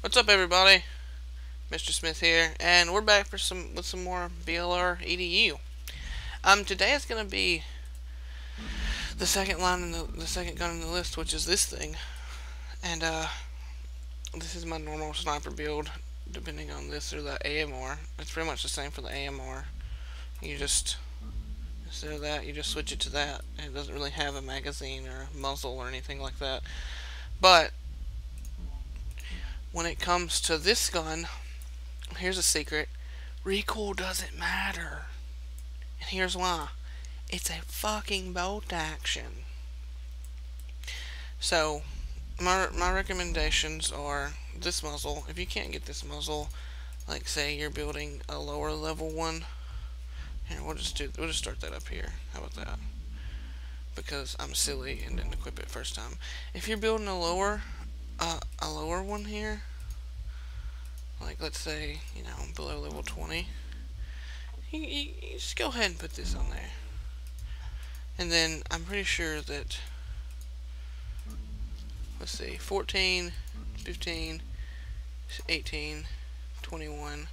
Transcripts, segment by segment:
What's up, everybody? Mr. Smith here, and we're back with some more BLR EDU. Today is gonna be the second line in the second gun in the list, which is this thing, and this is my normal sniper build. Depending on this or the AMR, it's pretty much the same for the AMR. You just instead of that, you just switch it to that. It doesn't really have a magazine or a muzzle or anything like that, but when it comes to this gun, here's a secret. Recoil doesn't matter. And here's why. It's a fucking bolt action. So, my recommendations are this muzzle. If you can't get this muzzle, like say you're building a lower level one, here we'll just start that up here. How about that? Because I'm silly and didn't equip it first time. If you're building a lower one here, like let's say, below level 20, you just go ahead and put this on there. And then I'm pretty sure that, let's see, 14, 15, 18, 21. You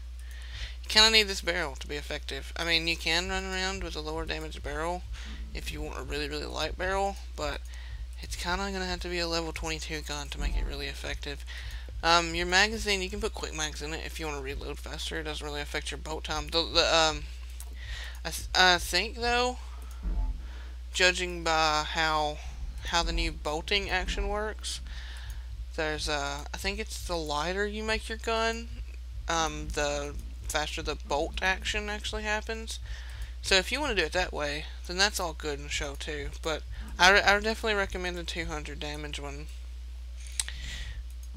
kind of need this barrel to be effective. I mean, you can run around with a lower damage barrel if you want a really, really light barrel, but it's kind of going to have to be a level 22 gun to make it really effective. Your magazine, you can put quick mags in it if you want to reload faster. It doesn't really affect your bolt time. I think though, judging by how the new bolting action works, there's I think it's the lighter you make your gun, the faster the bolt action actually happens. So if you want to do it that way, then that's all good and show too. But I would definitely recommend the 200 damage one.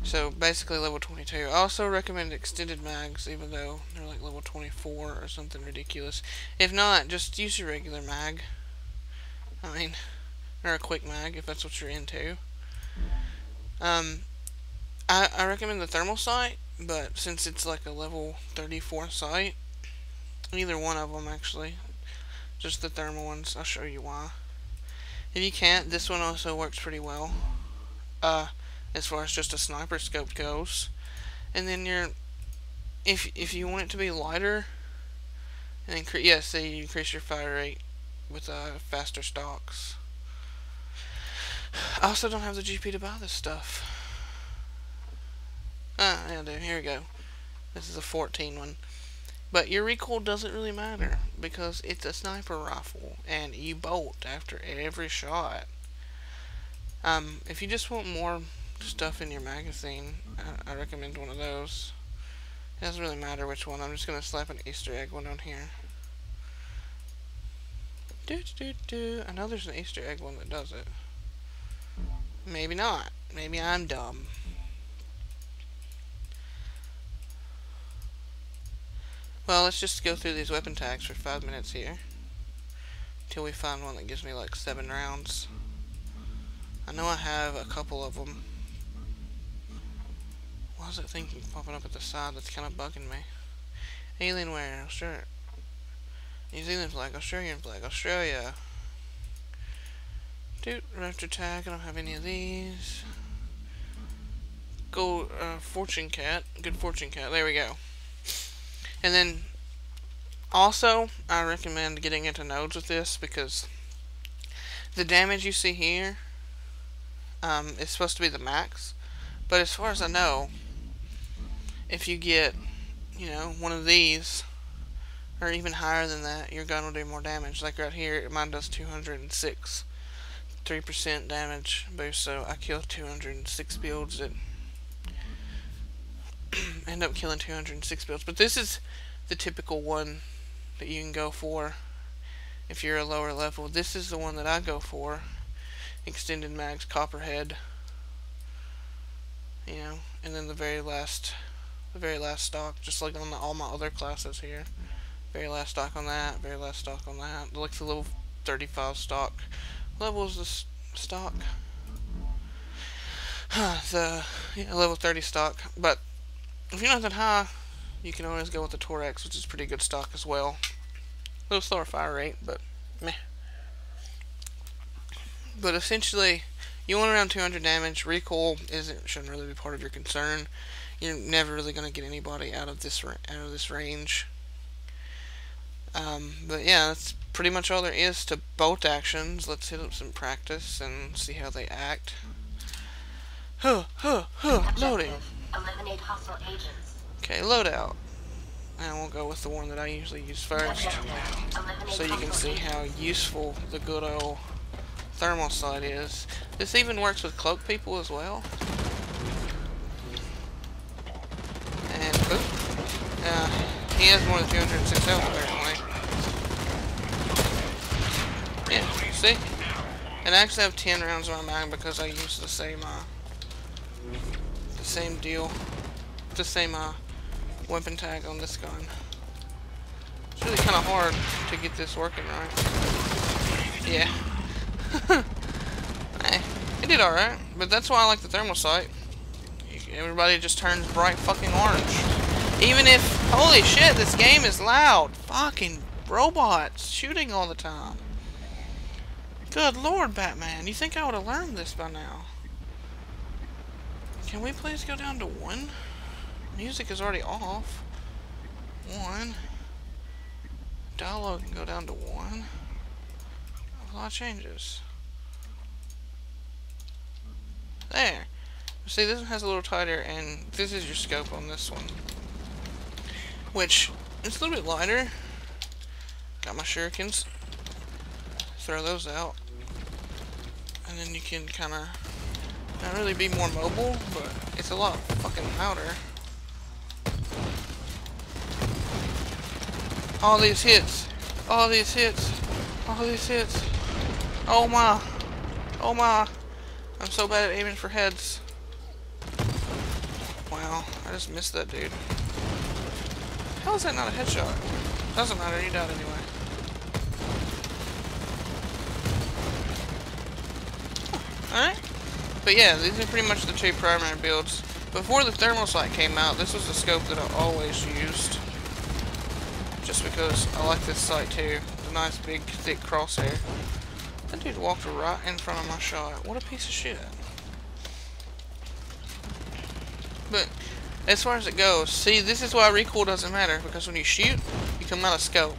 So basically level 22. I also recommend extended mags, even though they're like level 24 or something ridiculous. If not, just use your regular mag. I mean, or a quick mag if that's what you're into. I recommend the thermal sight, but since it's like a level 34 sight, either one of them actually, just the thermal ones, I'll show you why. If you can't, this one also works pretty well. As far as just a sniper scope goes. And then if you want it to be lighter, and say you increase your fire rate with faster stocks. I also don't have the GP to buy this stuff. Yeah, I do. Here we go. This is a 14 one. But your recoil doesn't really matter because it's a sniper rifle and you bolt after every shot. If you just want more stuff in your magazine, I recommend one of those. It doesn't really matter which one. I'm just gonna slap an Easter egg one on here. I know there's an Easter egg one that does it. Maybe not. Maybe I'm dumb. Well, let's just go through these weapon tags for 5 minutes here till we find one that gives me like 7 rounds. I know I have a couple of them. Why is that thing popping up at the side that's kind of bugging me? Alienware, Australia. New Zealand flag, Australian flag, Australia. Raptor tag, I don't have any of these. Gold, fortune cat, good fortune cat, there we go. And then, also, I recommend getting into nodes with this because the damage you see here is supposed to be the max. But as far as I know, if you get, one of these, or even higher than that, your gun will do more damage. Like right here, mine does 206. 3% damage boost, so I killed 206 builds that end up killing 206 builds. But this is the typical one that you can go for if you're a lower level. This is the one that I go for. Extended mags, copperhead. And then the very last stock, just like on all my other classes here. Very last stock on that, very last stock on that. Like the level 35 stock. Level is the stock. Level 30 stock. But if you're not that high, you can always go with the Torax, which is pretty good stock as well. A little slower fire rate, but meh. But essentially, you want around 200 damage. Recoil shouldn't really be part of your concern. you're never really gonna get anybody out of this range. But yeah, that's pretty much all there is to bolt actions. Let's hit up some practice and see how they act. Loading. Eliminate hostile agents. Okay, loadout. And we'll go with the one that I usually use first, so you can see how useful the good old thermal sight is. This even works with cloak people as well. And boop. He has more than 206 health apparently. Yeah, see? And I actually have 10 rounds on my mag because I use the same deal. The same weapon tag on this gun. It's really kind of hard to get this working right. Yeah. It did alright, but that's why I like the thermal sight. Everybody just turns bright fucking orange. Even if, holy shit, this game is loud. Fucking robots shooting all the time. Good lord, Batman. You think I would have learned this by now? Can we please go down to 1? Music is already off. 1. Dialogue can go down to 1. A lot of changes. There. See, this one has a little tighter, and this is your scope on this one. Which, it's a little bit lighter. Got my shurikens. Throw those out. And then you can kind of not really be more mobile, but it's a lot fucking louder. All these hits. All these hits. All these hits. Oh my. Oh my. I'm so bad at aiming for heads. Wow. I just missed that dude. How is that not a headshot? Doesn't matter. He died anyway. Alright. But yeah, these are pretty much the 2 primary builds. Before the thermal sight came out, this was the scope that I always used. Just because I like this sight too. The nice big thick crosshair. That dude walked right in front of my shot. What a piece of shit. But as far as it goes, see, this is why recoil doesn't matter, because when you shoot, you come out of scope.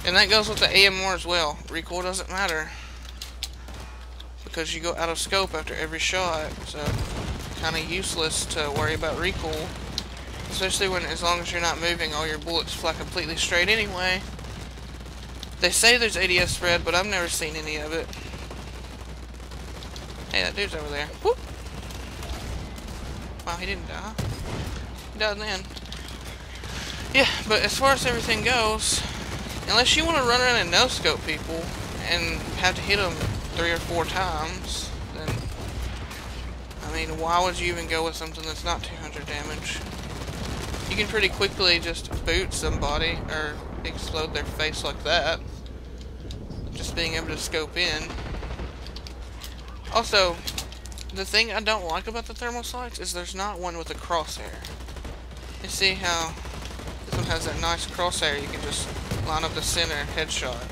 And that goes with the AMR as well. Recoil doesn't matter, because you go out of scope after every shot, so kind of useless to worry about recoil. Especially when, as long as you're not moving, all your bullets fly completely straight anyway. They say there's ADS spread, but I've never seen any of it. Hey, that dude's over there. Whoop! Wow, he didn't die. He died then. Yeah, but as far as everything goes, unless you want to run around and no-scope people and have to hit them 3 or 4 times, then, I mean, why would you even go with something that's not 200 damage? You can pretty quickly just boot somebody or explode their face like that. Just being able to scope in. Also, the thing I don't like about the thermal sights is there's not one with a crosshair. You see how this one has that nice crosshair, you can just line up the center headshot.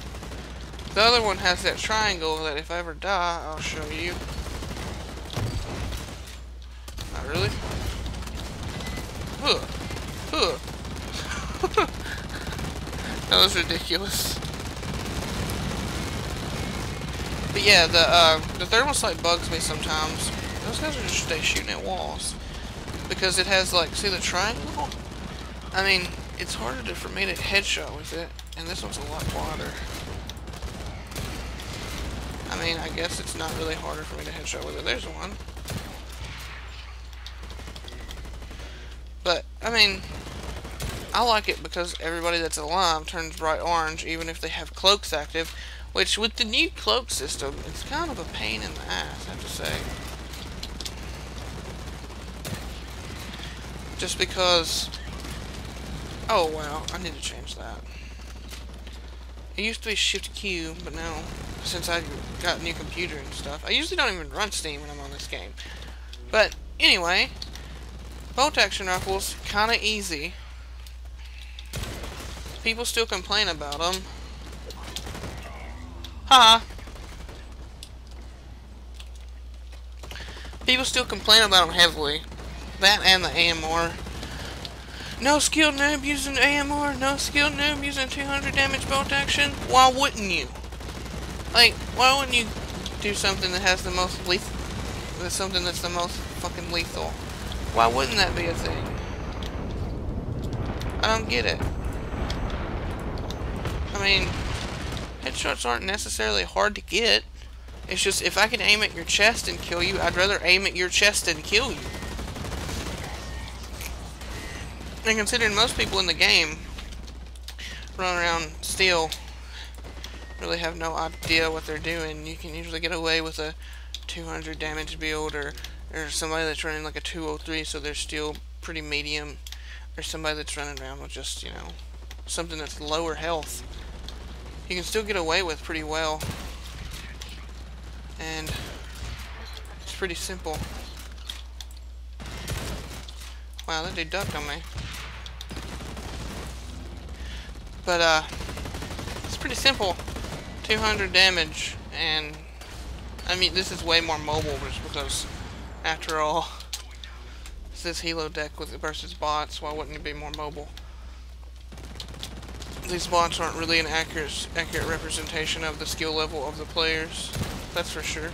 The other one has that triangle that if I ever die, I'll show you. Not really. Huh. Huh. That was ridiculous. But yeah, the thermal sight bugs me sometimes. Those guys are just shooting at walls. Because it has, like, see the triangle? I mean, it's harder for me to headshot with it, and this one's a lot quieter. I mean, I guess it's not really harder for me to headshot with it. There's one. But, I mean, I like it because everybody that's alive turns bright orange, even if they have cloaks active. Which, with the new cloak system, it's kind of a pain in the ass, I have to say. Just because... Oh, wow, I need to change that. It used to be Shift Q, but now, since I got a new computer and stuff, I usually don't even run Steam when I'm on this game. But, anyway, bolt action rifles, kind of easy. People still complain about them. Haha. People still complain about them heavily. That and the AMR. No skilled noob using AMR. No skilled noob using 200 damage bolt action. Why wouldn't you? Like, why wouldn't you do something that has the most lethal? Something that's the most fucking lethal. Why wouldn't that be a thing? I don't get it. I mean, headshots aren't necessarily hard to get. It's just, if I can aim at your chest and kill you, I'd rather aim at your chest and kill you. And considering most people in the game run around still really have no idea what they're doing, you can usually get away with a 200 damage build, or somebody that's running like a 203, so they're still pretty medium, or somebody that's running around with just, you know, something that's lower health. You can still get away with pretty well, and it's pretty simple. Wow, that dude ducked on me. But it's pretty simple. 200 damage, and I mean, this is way more mobile just because, after all, it's this Helo deck with versus bots. Why wouldn't it be more mobile? These bots aren't really an accurate representation of the skill level of the players. That's for sure.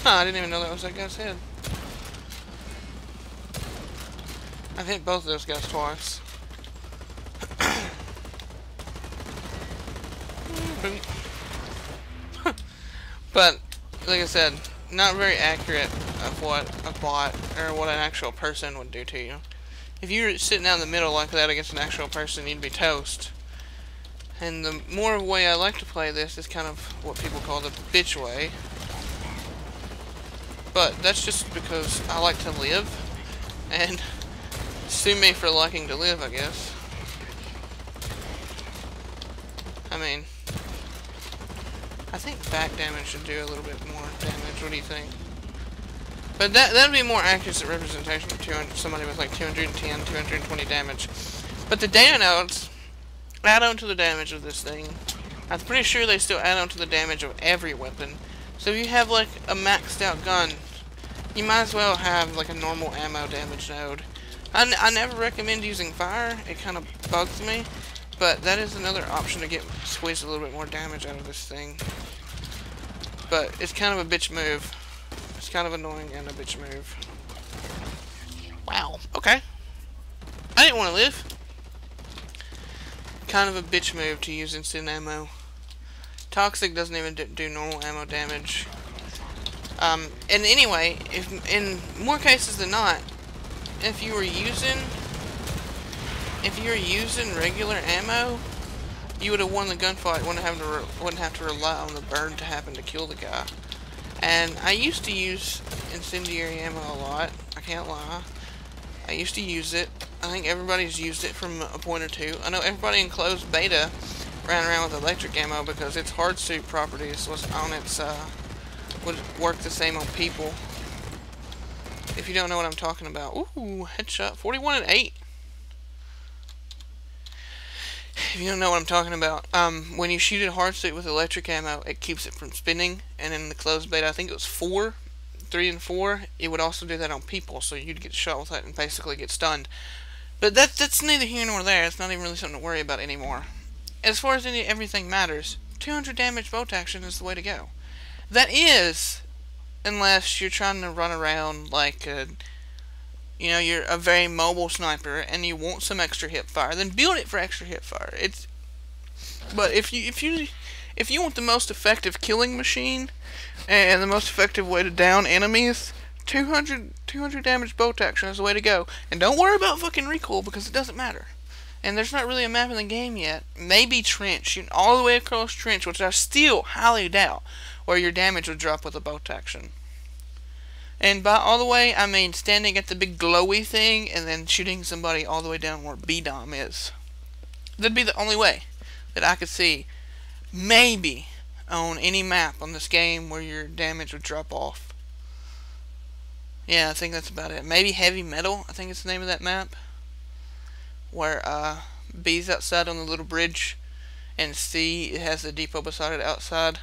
Huh, I didn't even know that was that guy's head. I've hit both of those guys twice. But, like I said, not very accurate of what a bot or what an actual person would do to you. If you were sitting out in the middle like that against an actual person, you'd be toast. And the more way I like to play this is kind of what people call the bitch way. But that's just because I like to live, and sue me for liking to live, I guess. I mean, I think back damage should do a little bit more damage. What do you think? But that'd be a more accurate representation of 200, somebody with like 210, 220 damage. But the data nodes add on to the damage of this thing. I'm pretty sure they still add on to the damage of every weapon. So if you have like a maxed out gun, you might as well have like a normal ammo damage node. I never recommend using fire. It kind of bugs me. But that is another option to get squeeze a little bit more damage out of this thing. But it's kind of a bitch move. It's kind of annoying and a bitch move. Wow. Okay. I didn't want to live. Kind of a bitch move to use instant ammo. Toxic doesn't even do normal ammo damage. And anyway, if in more cases than not, if you were using regular ammo, you would have won the gunfight. Wouldn't have to rely on the burn to happen to kill the guy. And I used to use incendiary ammo a lot. I can't lie. I used to use it. I think everybody's used it from a point or two. I know everybody in closed beta ran around with electric ammo because its hard suit properties was on its would work the same on people. If you don't know what I'm talking about. Ooh, headshot. 41 and 8. If you don't know what I'm talking about, when you shoot a hard suit with electric ammo, it keeps it from spinning. And in the closed beta, I think it was 3 and 4, it would also do that on people, so you'd get shot with that and basically get stunned. But that's neither here nor there. It's not even really something to worry about anymore. As far as everything matters, 200 damage bolt action is the way to go. That is, unless you're trying to run around like a, you know, you're a very mobile sniper and you want some extra hip fire, then build it for extra hip fire. But if you want the most effective killing machine and the most effective way to down enemies, 200 damage bolt action is the way to go. And don't worry about fucking recoil because it doesn't matter. And there's not really a map in the game yet. Maybe trench, shooting all the way across trench, which I still highly doubt, where your damage would drop with a bolt action. And by all the way, I mean standing at the big glowy thing and then shooting somebody all the way down where B-Dom is. That'd be the only way that I could see, maybe, on any map on this game where your damage would drop off. Yeah, I think that's about it. Maybe Heavy Metal, I think it's the name of that map. Where B's outside on the little bridge and C, it has the depot beside it outside.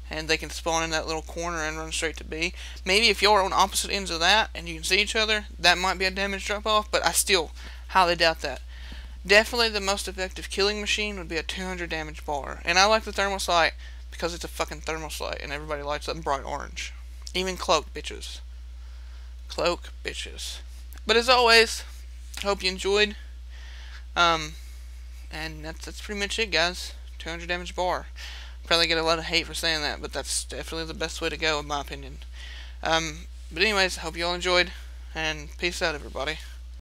and they can spawn in that little corner and run straight to B. Maybe if you're on opposite ends of that and you can see each other, that might be a damage drop off, but I still highly doubt that. Definitely the most effective killing machine would be a 200 damage bar. And I like the thermal sight because it's a fucking thermal sight and everybody likes that bright orange. Even cloak bitches. Cloak bitches. But as always, hope you enjoyed. And that's pretty much it, guys. 200 damage bar. Probably get a lot of hate for saying that, but that's definitely the best way to go in my opinion. But anyways, hope you all enjoyed, and peace out, everybody.